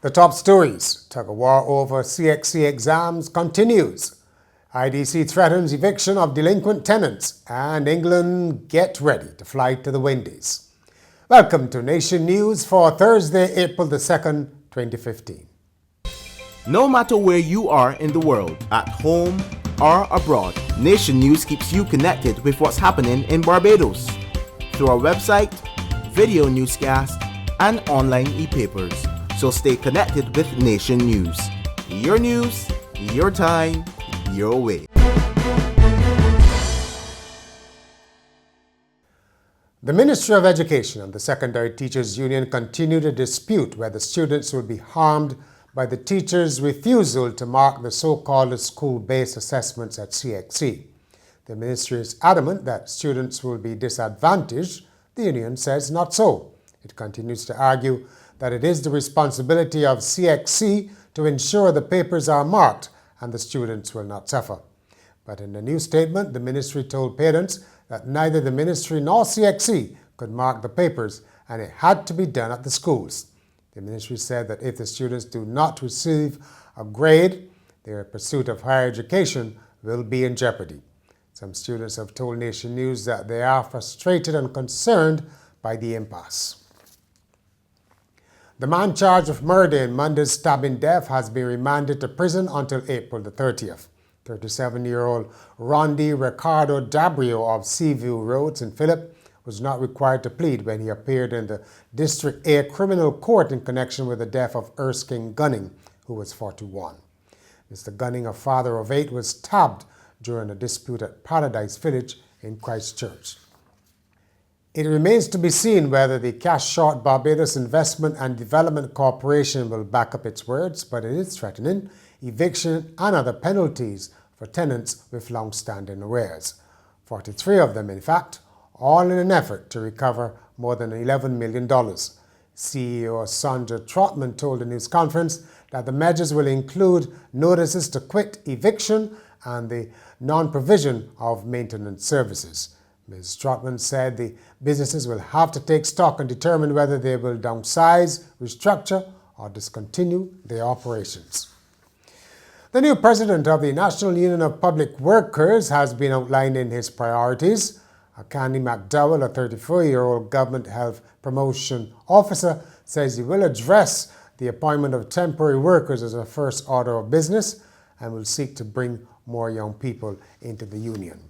The top stories: tug-o-war over CXC exams continues. IDC threatens eviction of delinquent tenants, and England get ready to fly to the Windies. Welcome to Nation News for Thursday, April the 2nd, 2015. No matter where you are in the world, at home or abroad, Nation News keeps you connected with what's happening in Barbados through our website, video newscast, and online e-papers. So stay connected with Nation News. News, your time, your way. The Ministry of Education and the Secondary Teachers Union continue to dispute whether students will be harmed by the teachers' refusal to mark the so-called school-based assessments at CXC. The ministry is adamant that students will be disadvantaged. The union says not so. It continues to argue that it is the responsibility of CXC to ensure the papers are marked and the students will not suffer. But in a new statement, the ministry told parents that neither the ministry nor CXC could mark the papers and it had to be done at the schools. The ministry said that if the students do not receive a grade, their pursuit of higher education will be in jeopardy. Some students have told Nation News that they are frustrated and concerned by the impasse. The man charged with murder in Monday's stabbing death has been remanded to prison until April the 30th. 37-year-old Rondi Ricardo Dabrio of Seaview Road, St. Philip, was not required to plead when he appeared in the District A Criminal Court in connection with the death of Erskine Gunning, who was 41. Mr. Gunning, a father of 8, was stabbed during a dispute at Paradise Village in Christchurch. It remains to be seen whether the cash-short Barbados Investment and Development Corporation will back up its words, but it is threatening eviction and other penalties for tenants with long-standing arrears. 43 of them, in fact, all in an effort to recover more than $11 million. CEO Sandra Trotman told a news conference that the measures will include notices to quit eviction and the non-provision of maintenance services. Ms. Trotman said the businesses will have to take stock and determine whether they will downsize, restructure, or discontinue their operations. The new president of the National Union of Public Workers has been outlining his priorities. Akani McDowell, a 34-year-old government health promotion officer, says he will address the appointment of temporary workers as a first order of business and will seek to bring more young people into the union.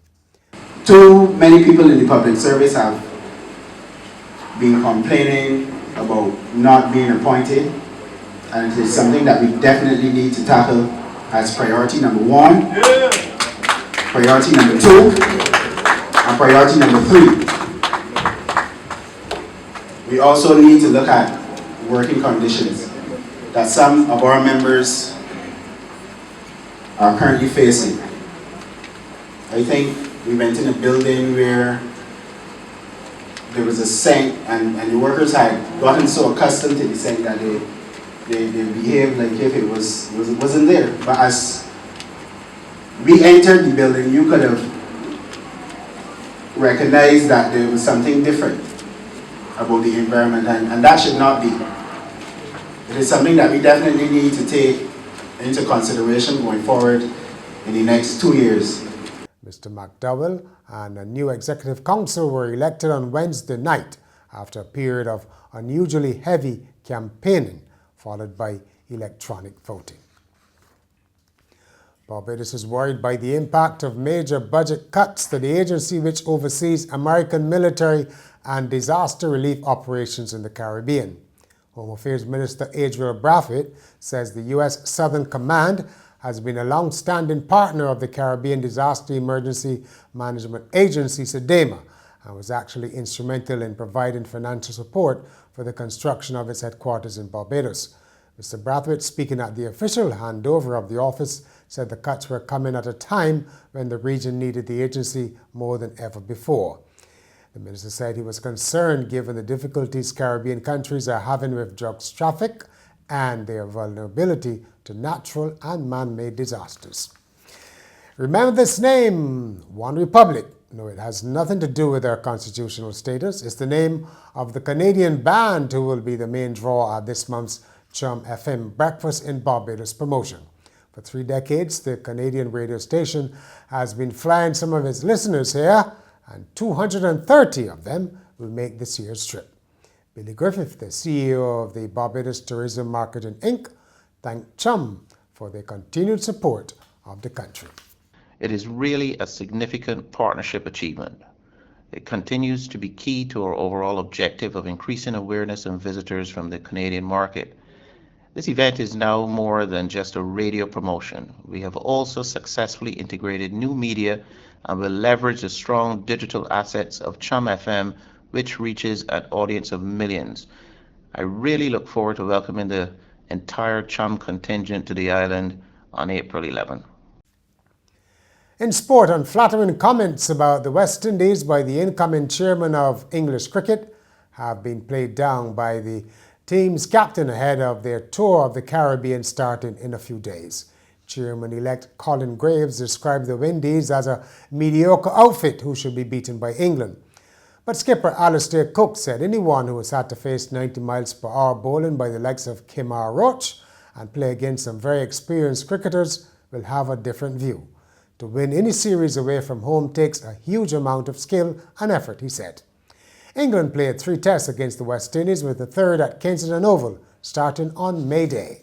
Too many people in the public service have been complaining about not being appointed, and it is something that we definitely need to tackle as priority number 1, priority number 2, and priority number 3. We also need to look at working conditions that some of our members are currently facing. I think we went in a building where there was a sink, and the workers had gotten so accustomed to the sink that they behaved like if it wasn't there. But as we entered the building, you could have recognized that there was something different about the environment, and that should not be. It is something that we definitely need to take into consideration going forward in the next 2 years. Mr. McDowell and a new executive council were elected on Wednesday night after a period of unusually heavy campaigning, followed by electronic voting. Barbados is worried by the impact of major budget cuts to the agency which oversees American military and disaster relief operations in the Caribbean. Home Affairs Minister Adriel Brathwaite says the U.S. Southern Command has been a long-standing partner of the Caribbean Disaster Emergency Management Agency, SBAs, and was actually instrumental in providing financial support for the construction of its headquarters in Barbados. Mr. Brathwaite, speaking at the official handover of the office, said the cuts were coming at a time when the region needed the agency more than ever before. The minister said he was concerned given the difficulties Caribbean countries are having with drugs traffic and their vulnerability to natural and man-made disasters. Remember this name, One Republic. No, it has nothing to do with our constitutional status. It's the name of the Canadian band who will be the main draw at this month's Chum FM Breakfast in Barbados promotion. For 3 decades, the Canadian radio station has been flying some of its listeners here, and 230 of them will make this year's trip. Billy Griffith, the CEO of the Barbados Tourism Marketing Inc., thanked Chum for their continued support of the country. It is really a significant partnership achievement. It continues to be key to our overall objective of increasing awareness and visitors from the Canadian market. This event is now more than just a radio promotion. We have also successfully integrated new media and will leverage the strong digital assets of Chum FM, which reaches an audience of millions. I really look forward to welcoming the entire Chum contingent to the island on April 11. In sport, unflattering comments about the West Indies by the incoming chairman of English cricket have been played down by the team's captain ahead of their tour of the Caribbean starting in a few days. Chairman-elect Colin Graves described the Windies as a mediocre outfit who should be beaten by England. But skipper Alistair Cook said anyone who has had to face 90 miles per hour bowling by the likes of Kemar Roach and play against some very experienced cricketers will have a different view. To win any series away from home takes a huge amount of skill and effort, he said. England played 3 tests against the West Indies, with the third at Kensington Oval starting on May Day.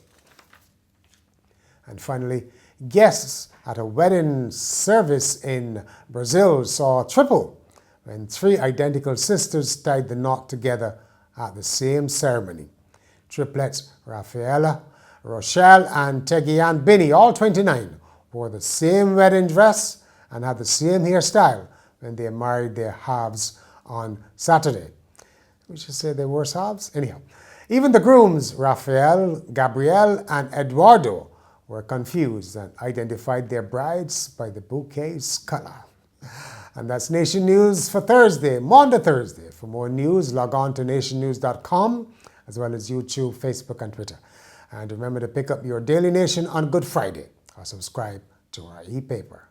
And finally, guests at a wedding service in Brazil saw a triple when 3 identical sisters tied the knot together at the same ceremony. Triplets Rafaela, Rochelle and Tegian Binney, all 29, wore the same wedding dress and had the same hairstyle when they married their halves on Saturday. We should say they were halves? Anyhow, even the grooms, Rafael, Gabriel and Eduardo, were confused and identified their brides by the bouquet's color. And that's Nation News for Thursday, Monday, Thursday. For more news, log on to nationnews.com, as well as YouTube, Facebook and Twitter. And remember to pick up your Daily Nation on Good Friday or subscribe to our e-paper.